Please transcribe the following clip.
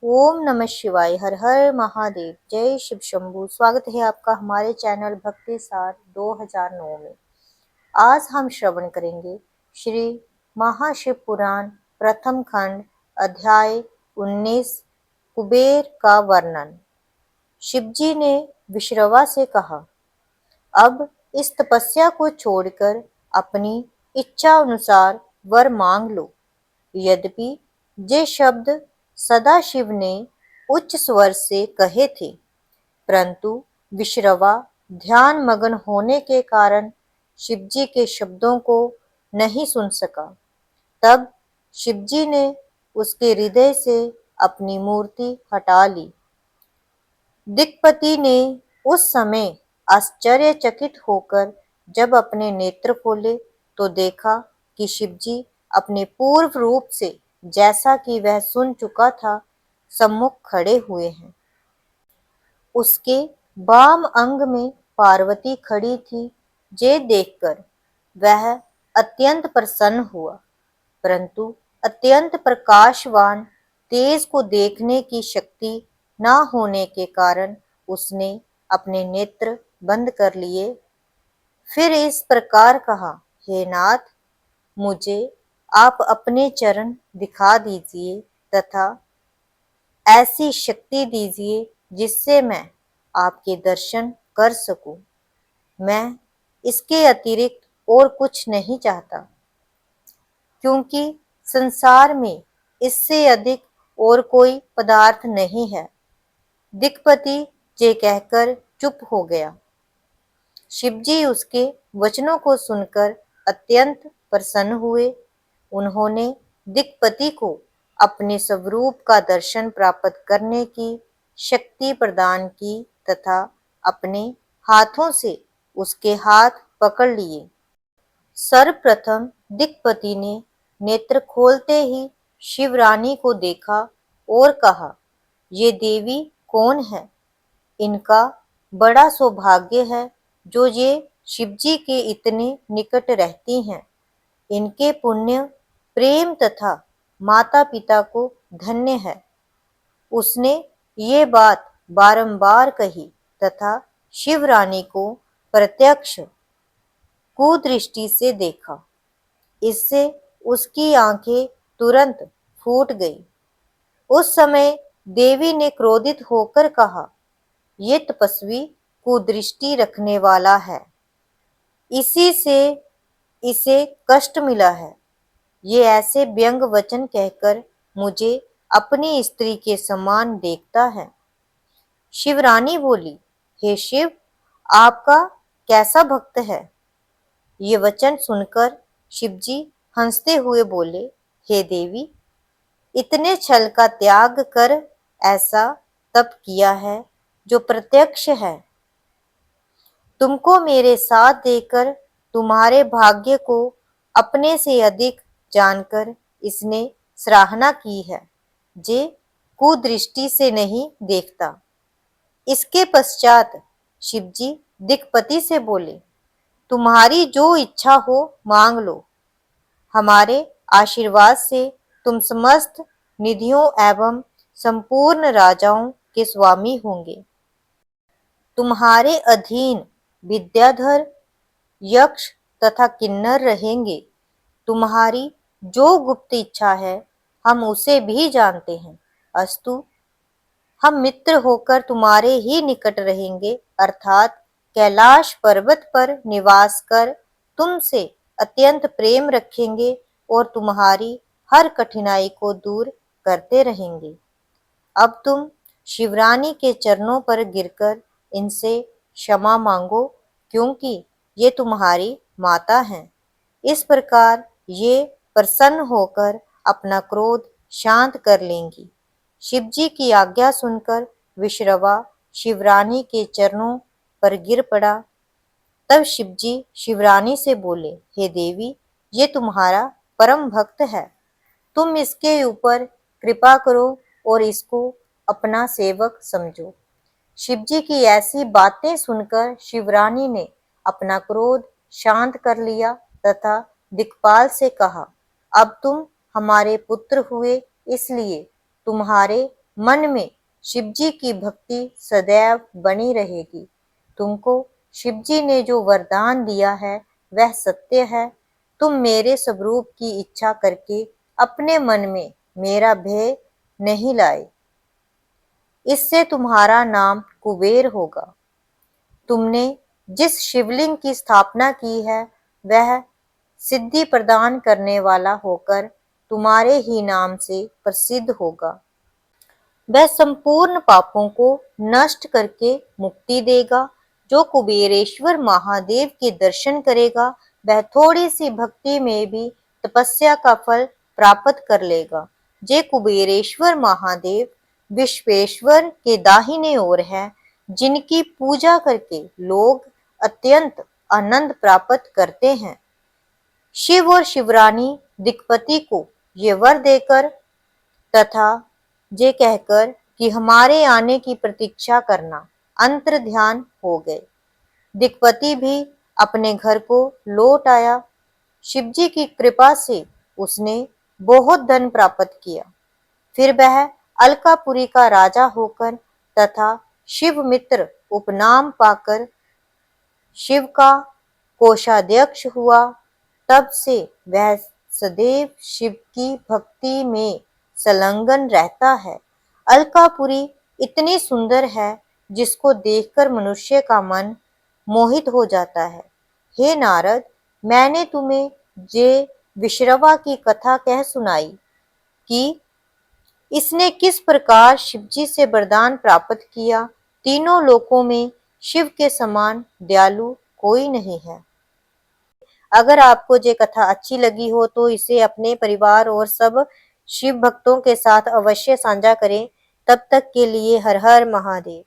ओम नमः शिवाय। हर हर महादेव। जय शिव शंभू। स्वागत है आपका हमारे चैनल भक्ति सार 2009 में। आज हम श्रवण करेंगे श्री महाशिव पुराण प्रथम खंड अध्याय 19 कुबेर का वर्णन। शिवजी ने विश्रवा से कहा, अब इस तपस्या को छोड़कर अपनी इच्छा अनुसार वर मांग लो। यद्यपि ये शब्द सदाशिव ने उच्च स्वर से कहे थे, परंतु विश्रवा ध्यान मग्न होने के कारण शिवजी के शब्दों को नहीं सुन सका। तब शिवजी ने उसके हृदय से अपनी मूर्ति हटा ली। दिक्पति ने उस समय आश्चर्यचकित होकर जब अपने नेत्र खोले तो देखा कि शिवजी अपने पूर्व रूप से, जैसा कि वह सुन चुका था, सम्मुख खड़े हुए हैं। उसके बाम अंग में पार्वती खड़ी थी। ये देखकर वह अत्यंत प्रसन्न हुआ, परंतु अत्यंत प्रकाशवान तेज को देखने की शक्ति न होने के कारण उसने अपने नेत्र बंद कर लिए। फिर इस प्रकार कहा, हे नाथ, मुझे आप अपने चरण दिखा दीजिए तथा ऐसी शक्ति दीजिए जिससे मैं आपके दर्शन कर सकूं। मैं इसके अतिरिक्त और कुछ नहीं चाहता, क्योंकि संसार में इससे अधिक और कोई पदार्थ नहीं है। दिक्पति ये कहकर चुप हो गया। शिवजी उसके वचनों को सुनकर अत्यंत प्रसन्न हुए। उन्होंने दिक्पति को अपने स्वरूप का दर्शन प्राप्त करने की शक्ति प्रदान की तथा अपने हाथों से उसके हाथ पकड़ लिए। सर्वप्रथम दिक्पति ने नेत्र खोलते ही शिवरानी को देखा और कहा, ये देवी कौन है? इनका बड़ा सौभाग्य है जो ये शिवजी के इतने निकट रहती हैं। इनके पुण्य, प्रेम तथा माता पिता को धन्य है। उसने ये बात बारंबार कही तथा शिवरानी को प्रत्यक्ष कुदृष्टि से देखा। इससे उसकी आंखें तुरंत फूट गई। उस समय देवी ने क्रोधित होकर कहा, ये तपस्वी कुदृष्टि रखने वाला है, इसी से इसे कष्ट मिला है। ये ऐसे व्यंग वचन कहकर मुझे अपनी स्त्री के समान देखता है। शिवरानी बोली, हे शिव, आपका कैसा भक्त है? ये वचन सुनकर शिवजी हंसते हुए बोले, हे देवी, इतने छल का त्याग कर ऐसा तप किया है जो प्रत्यक्ष है। तुमको मेरे साथ देकर तुम्हारे भाग्य को अपने से अधिक जानकर इसने सराहना की है। जे कुदृष्टि से नहीं देखता। इसके पश्चात शिवजी दिक्पति से बोले, तुम्हारी जो इच्छा हो मांग लो। हमारे आशीर्वाद से तुम समस्त निधियों एवं संपूर्ण राजाओं के स्वामी होंगे। तुम्हारे अधीन विद्याधर, यक्ष तथा किन्नर रहेंगे। तुम्हारी जो गुप्त इच्छा है हम उसे भी जानते हैं। अस्तु, हम मित्र होकर तुम्हारे ही निकट रहेंगे, अर्थात कैलाश पर्वत पर निवास कर तुमसे अत्यंत प्रेम रखेंगे और तुम्हारी हर कठिनाई को दूर करते रहेंगे। अब तुम शिवरानी के चरणों पर गिरकर इनसे क्षमा मांगो, क्योंकि ये तुम्हारी माता हैं। इस प्रकार ये प्रसन्न होकर अपना क्रोध शांत कर लेंगी। शिवजी की आज्ञा सुनकर विश्रवा शिवरानी के चरणों पर गिर पड़ा। तब शिवजी शिवरानी से बोले, हे देवी, ये तुम्हारा परम भक्त है। तुम इसके ऊपर कृपा करो और इसको अपना सेवक समझो। शिवजी की ऐसी बातें सुनकर शिवरानी ने अपना क्रोध शांत कर लिया तथा दिक्पाल से कहा, अब तुम हमारे पुत्र हुए, इसलिए तुम्हारे मन में शिवजी की भक्ति सदैव बनी रहेगी। तुमको शिवजी ने जो वरदान दिया है वह सत्य है। तुम मेरे स्वरूप की इच्छा करके अपने मन में मेरा भय नहीं लाए, इससे तुम्हारा नाम कुबेर होगा। तुमने जिस शिवलिंग की स्थापना की है वह सिद्धि प्रदान करने वाला होकर तुम्हारे ही नाम से प्रसिद्ध होगा। वह संपूर्ण पापों को नष्ट करके मुक्ति देगा। जो कुबेरेश्वर महादेव के दर्शन करेगा वह थोड़ी सी भक्ति में भी तपस्या का फल प्राप्त कर लेगा। जे कुबेरेश्वर महादेव विश्वेश्वर के दाहिने ओर है, जिनकी पूजा करके लोग अत्यंत आनंद प्राप्त करते हैं। शिव और शिवरानी दिक्पति को ये वर देकर तथा ये कहकर कि हमारे आने की प्रतीक्षा करना, अंतर ध्यान हो गए। दिक्पति भी अपने घर को लौट आया। शिवजी की कृपा से उसने बहुत धन प्राप्त किया। फिर वह अलकापुरी का राजा होकर तथा शिव मित्र उपनाम पाकर शिव का कोषाध्यक्ष हुआ। तब से वह सदैव शिव की भक्ति में संलग्न रहता है। अलकापुरी इतनी सुंदर है जिसको देखकर मनुष्य का मन मोहित हो जाता है। हे नारद, मैंने तुम्हें ये विश्रवा की कथा कह सुनाई कि इसने किस प्रकार शिवजी से वरदान प्राप्त किया। तीनों लोकों में शिव के समान दयालु कोई नहीं है। अगर आपको ये कथा अच्छी लगी हो तो इसे अपने परिवार और सब शिव भक्तों के साथ अवश्य साझा करें। तब तक के लिए हर हर महादेव।